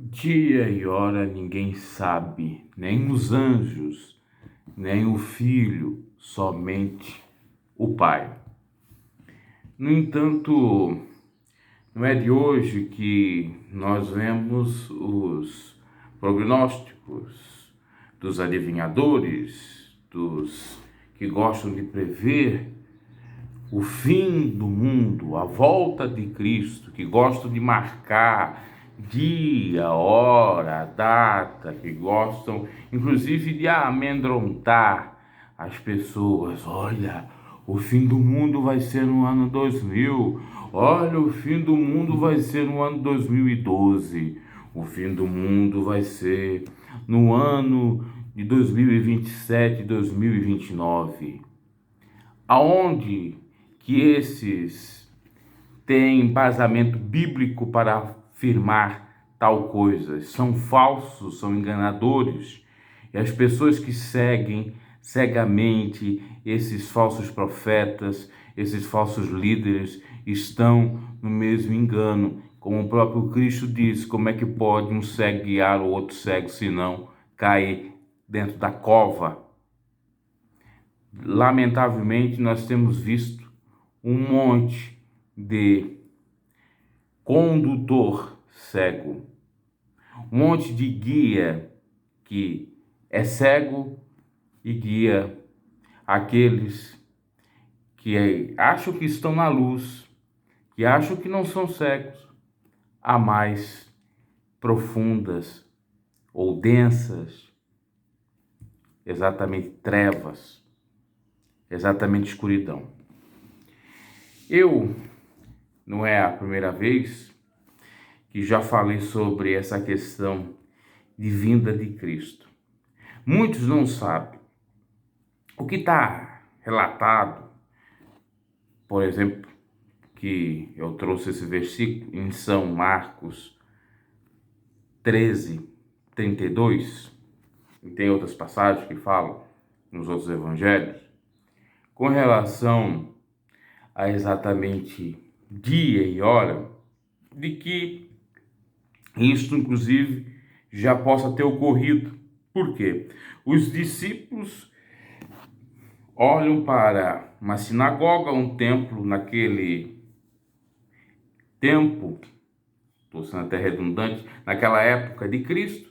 Dia e hora ninguém sabe, nem os anjos, nem o Filho, somente o Pai. No entanto, não é de hoje que nós vemos os prognósticos dos adivinhadores, dos que gostam de prever o fim do mundo, a volta de Cristo, que gostam de marcar dia, hora, data, que gostam inclusive de amedrontar as pessoas. Olha, o fim do mundo vai ser no ano 2000. Olha, o fim do mundo vai ser no ano 2012. O fim do mundo vai ser no ano de 2027, 2029. Aonde que esses têm embasamento bíblico para afirmar tal coisa? São falsos, são enganadores. E as pessoas que seguem cegamente esses falsos profetas, esses falsos líderes, estão no mesmo engano. Como o próprio Cristo disse, como é que pode um cego guiar o outro cego, se não cair dentro da cova? Lamentavelmente, nós temos visto um monte de condutor cego, um monte de guia que é cego e guia aqueles que acham que estão na luz, que acham que não são cegos, a mais profundas ou densas, exatamente trevas, exatamente escuridão. Não é a primeira vez que já falei sobre essa questão de vinda de Cristo. Muitos não sabem. O que está relatado, por exemplo, que eu trouxe esse versículo em São Marcos 13:32, e tem outras passagens que falam nos outros evangelhos, com relação a exatamente dia e hora, de que isto, inclusive, já possa ter ocorrido. Por quê? Os discípulos olham para uma sinagoga, um templo naquele tempo, estou sendo até redundante, naquela época de Cristo,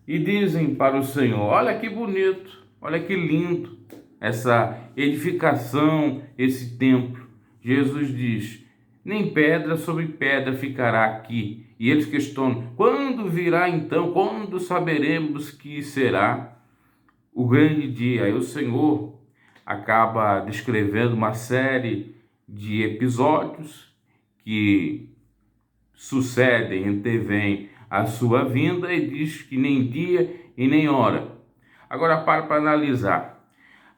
e dizem para o Senhor: olha que bonito, olha que lindo essa edificação, esse templo. Jesus diz: nem pedra sobre pedra ficará aqui. E eles questionam: quando virá então? Quando saberemos que será o grande dia? Aí o Senhor acaba descrevendo uma série de episódios que sucedem, antevêm a sua vinda, e diz que nem dia e nem hora. Agora para analisar.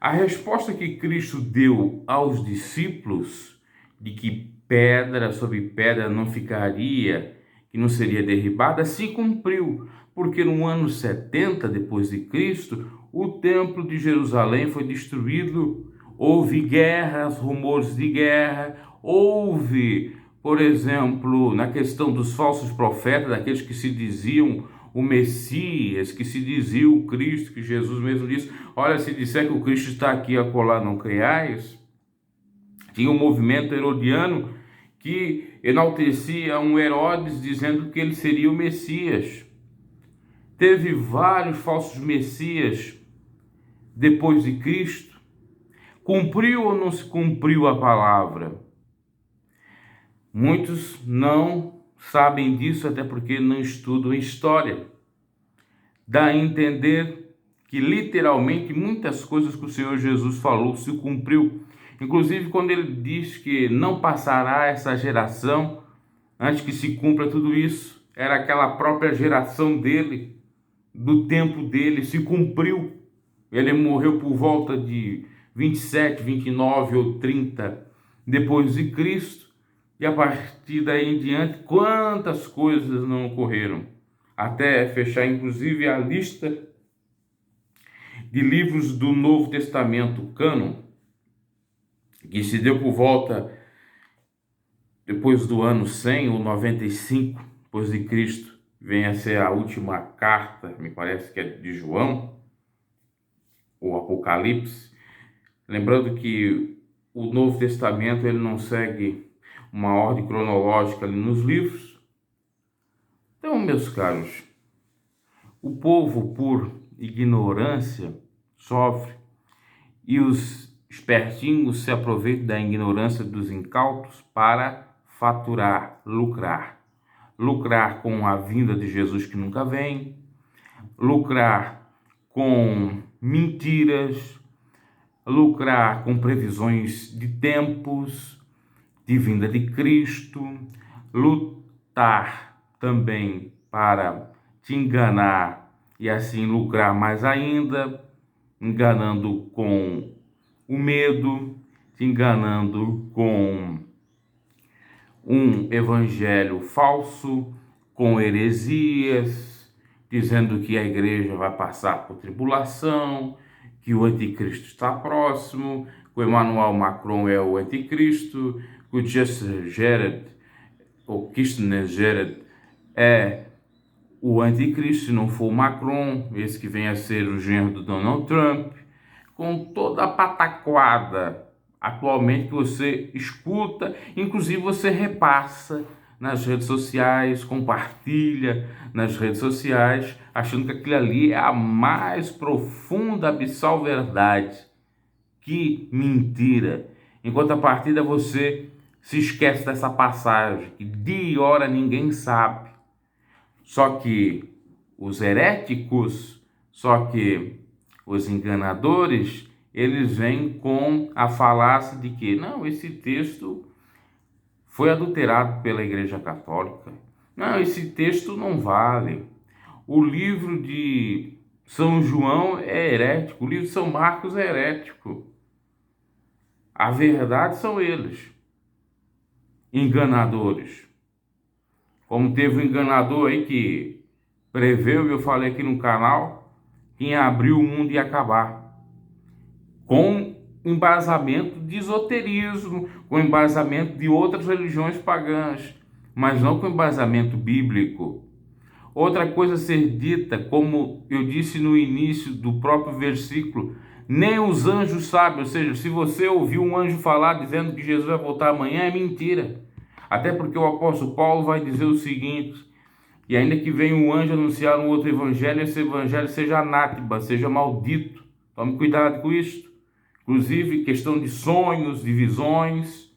A resposta que Cristo deu aos discípulos de que pedra sobre pedra não ficaria, que não seria derribada, se cumpriu, porque no ano 70 depois de Cristo, o templo de Jerusalém foi destruído, houve guerras, rumores de guerra, houve, por exemplo, na questão dos falsos profetas, daqueles que se diziam o Messias, que se dizia o Cristo, que Jesus mesmo disse: olha, se disser que o Cristo está aqui, acolá não creiais. Tinha um movimento herodiano que enaltecia um Herodes, dizendo que ele seria o Messias. Teve vários falsos Messias depois de Cristo. Cumpriu ou não se cumpriu a palavra? Muitos não sabem disso, até porque não estudam história. Dá a entender que literalmente muitas coisas que o Senhor Jesus falou se cumpriu. Inclusive quando ele diz que não passará essa geração antes que se cumpra tudo isso, era aquela própria geração dele, do tempo dele, se cumpriu. Ele morreu por volta de 27, 29 ou 30 depois de Cristo, e a partir daí em diante, quantas coisas não ocorreram, até fechar inclusive a lista de livros do Novo Testamento, cânon, que se deu por volta depois do ano 100 ou 95 depois de Cristo, vem a ser a última carta, me parece que é de João, ou Apocalipse. Lembrando que o Novo Testamento ele não segue uma ordem cronológica ali nos livros. Então, meus caros, o povo por ignorância sofre e os espertinhos se aproveitam da ignorância dos incautos para faturar, lucrar. Lucrar com a vinda de Jesus que nunca vem, lucrar com mentiras, lucrar com previsões de tempos, de vinda de Cristo, lutar também para te enganar e assim lucrar mais ainda, enganando com o medo, te enganando com um evangelho falso, com heresias, dizendo que a igreja vai passar por tribulação, que o anticristo está próximo, que o Emmanuel Macron é o anticristo, que o Kirchner Gerard é o anticristo, se não for o Macron, esse que vem a ser o genro do Donald Trump, com toda a pataquada atualmente que você escuta, inclusive você repassa nas redes sociais, compartilha nas redes sociais, achando que aquilo ali é a mais profunda, abissal verdade. Que mentira! Enquanto a partida você se esquece dessa passagem, que dia e hora ninguém sabe. Só que os heréticos, só que os enganadores, eles vêm com a falácia de que, não, esse texto foi adulterado pela Igreja Católica. Não, esse texto não vale. O livro de São João é herético, o livro de São Marcos é herético. A verdade são eles, enganadores. Como teve um enganador aí que preveu, eu falei aqui no canal, que em abril o mundo ia acabar. Com embasamento de esoterismo, com embasamento de outras religiões pagãs, mas não com embasamento bíblico. Outra coisa a ser dita, como eu disse no início do próprio versículo, nem os anjos sabem, ou seja, se você ouviu um anjo falar dizendo que Jesus vai voltar amanhã, é mentira. Até porque o apóstolo Paulo vai dizer o seguinte, e ainda que venha um anjo anunciar um outro evangelho, esse evangelho seja anátema, seja maldito. Tome cuidado com isso. Inclusive, questão de sonhos, de visões,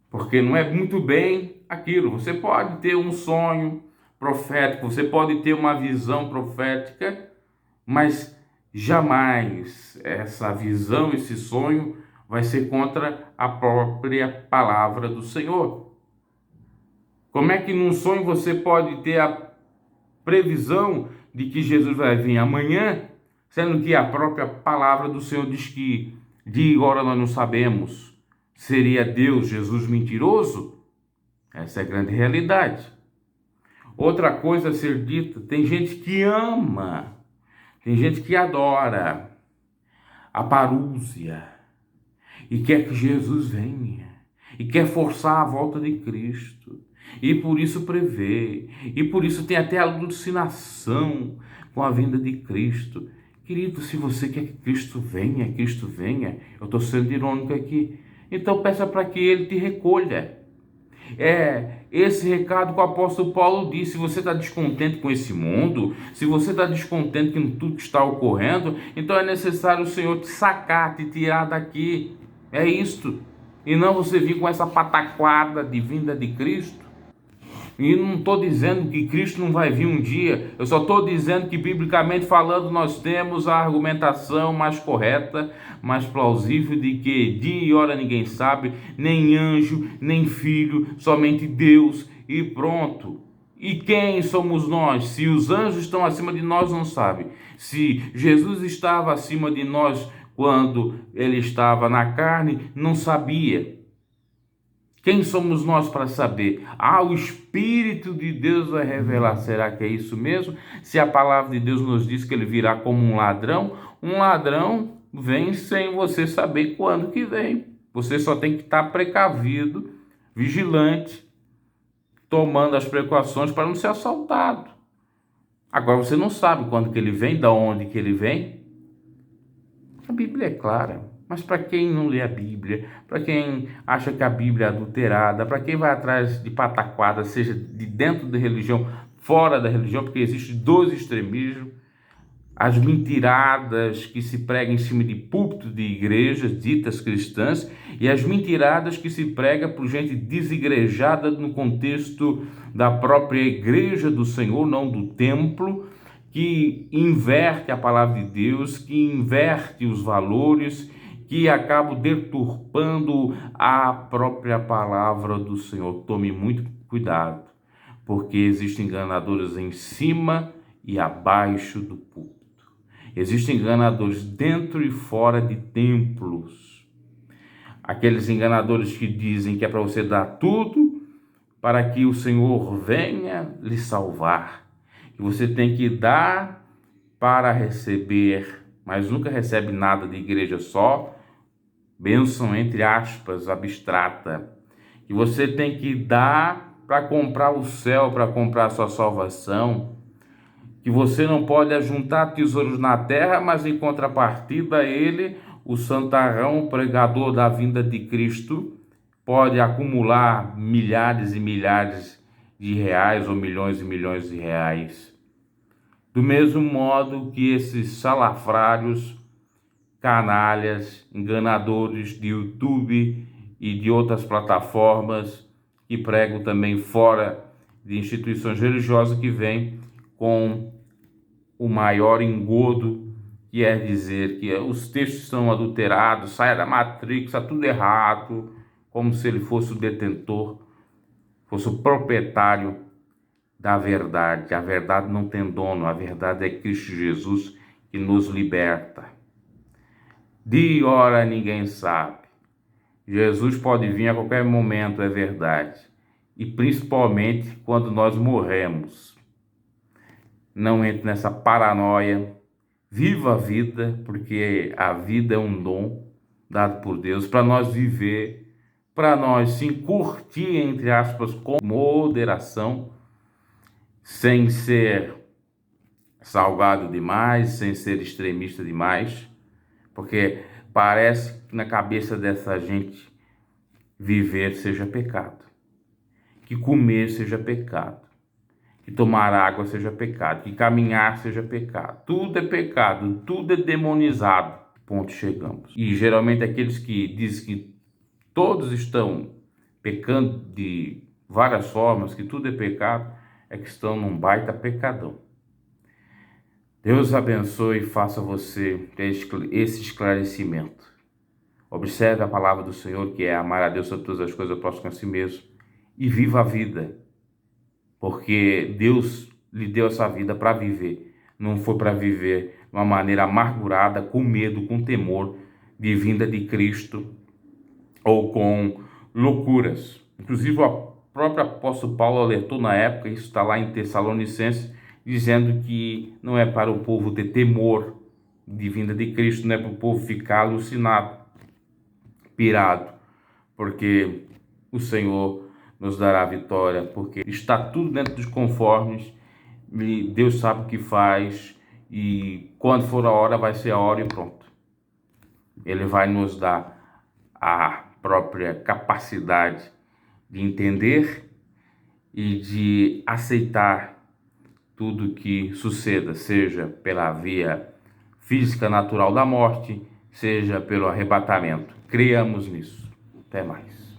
porque não é muito bem aquilo. Você pode ter um sonho profético, você pode ter uma visão profética, mas jamais essa visão, esse sonho vai ser contra a própria palavra do Senhor. Como é que num sonho você pode ter a previsão de que Jesus vai vir amanhã, sendo que a própria palavra do Senhor diz que de agora nós não sabemos? Seria Deus, Jesus mentiroso? Essa é a grande realidade. Outra coisa a ser dita, tem gente que ama, tem gente que adora a parúzia e quer que Jesus venha e quer forçar a volta de Cristo e por isso prevê e por isso tem até alucinação com a vinda de Cristo. Querido, se você quer que Cristo venha, eu estou sendo irônico aqui, então peça para que Ele te recolha. É esse recado que o apóstolo Paulo disse. Se você está descontente com esse mundo, se você está descontente com tudo que está ocorrendo, então é necessário o Senhor te sacar, te tirar daqui. É isto. E não você vir com essa pataquada de vinda de Cristo. E não estou dizendo que Cristo não vai vir um dia, eu só estou dizendo que, biblicamente falando, nós temos a argumentação mais correta, mais plausível de que dia e hora ninguém sabe, nem anjo, nem filho, somente Deus e pronto. E quem somos nós? Se os anjos estão acima de nós, não sabe. Se Jesus estava acima de nós quando ele estava na carne, não sabia. Quem somos nós para saber? O Espírito de Deus vai revelar. Será que é isso mesmo? Se a palavra de Deus nos diz que ele virá como um ladrão vem sem você saber quando que vem. Você só tem que estar precavido, vigilante, tomando as precauções para não ser assaltado. Agora você não sabe quando que ele vem, de onde que ele vem. A Bíblia é clara, mas para quem não lê a Bíblia, para quem acha que a Bíblia é adulterada, para quem vai atrás de pataquada, seja de dentro da religião, fora da religião, porque existe dois extremismos, as mentiradas que se pregam em cima de púlpitos de igrejas ditas cristãs e as mentiradas que se prega por gente desigrejada no contexto da própria igreja do Senhor, não do templo, que inverte a palavra de Deus, que inverte os valores, que acaba deturpando a própria palavra do Senhor. Tome muito cuidado, porque existem enganadores em cima e abaixo do púlpito. Existem enganadores dentro e fora de templos. Aqueles enganadores que dizem que é para você dar tudo para que o Senhor venha lhe salvar. Que você tem que dar para receber, mas nunca recebe nada de igreja, só bênção entre aspas, abstrata. Que você tem que dar para comprar o céu, para comprar a sua salvação. Que você não pode ajuntar tesouros na terra, mas em contrapartida ele, o santarrão, o pregador da vinda de Cristo, pode acumular milhares e milhares de reais ou milhões e milhões de reais. Do mesmo modo que esses salafrários, canalhas, enganadores de YouTube e de outras plataformas que pregam também fora de instituições religiosas, que vêm com o maior engodo, que é dizer que os textos são adulterados, saia da Matrix, está tudo errado, como se ele fosse o detentor, fosse o proprietário da verdade. A verdade não tem dono, a verdade é Cristo Jesus que nos liberta. De e hora ninguém sabe. Jesus pode vir a qualquer momento, é verdade. E principalmente quando nós morremos. Não entre nessa paranoia, viva a vida, porque a vida é um dom dado por Deus para nós viver, para nós sim curtir, entre aspas, com moderação, sem ser salgado demais, sem ser extremista demais, porque parece que na cabeça dessa gente viver seja pecado, que comer seja pecado, que tomar água seja pecado, que caminhar seja pecado. Tudo é pecado, tudo é demonizado. Ponto, chegamos. E geralmente aqueles que dizem que todos estão pecando de várias formas, que tudo é pecado, é que estão num baita pecadão. Deus abençoe e faça você ter esse esclarecimento. Observe a palavra do Senhor, que é amar a Deus sobre todas as coisas, ao próximo a si mesmo, e viva a vida. Porque Deus lhe deu essa vida para viver. Não foi para viver de uma maneira amargurada, com medo, com temor de vinda de Cristo ou com loucuras. Inclusive o próprio apóstolo Paulo alertou na época, isso está lá em Tessalonicenses, dizendo que não é para o povo ter temor de vinda de Cristo, não é para o povo ficar alucinado, pirado, porque o Senhor nos dará a vitória, porque está tudo dentro dos conformes, Deus sabe o que faz, e quando for a hora, vai ser a hora e pronto. Ele vai nos dar a própria capacidade de entender e de aceitar tudo que suceda, seja pela via física natural da morte, seja pelo arrebatamento. Criamos nisso. Até mais.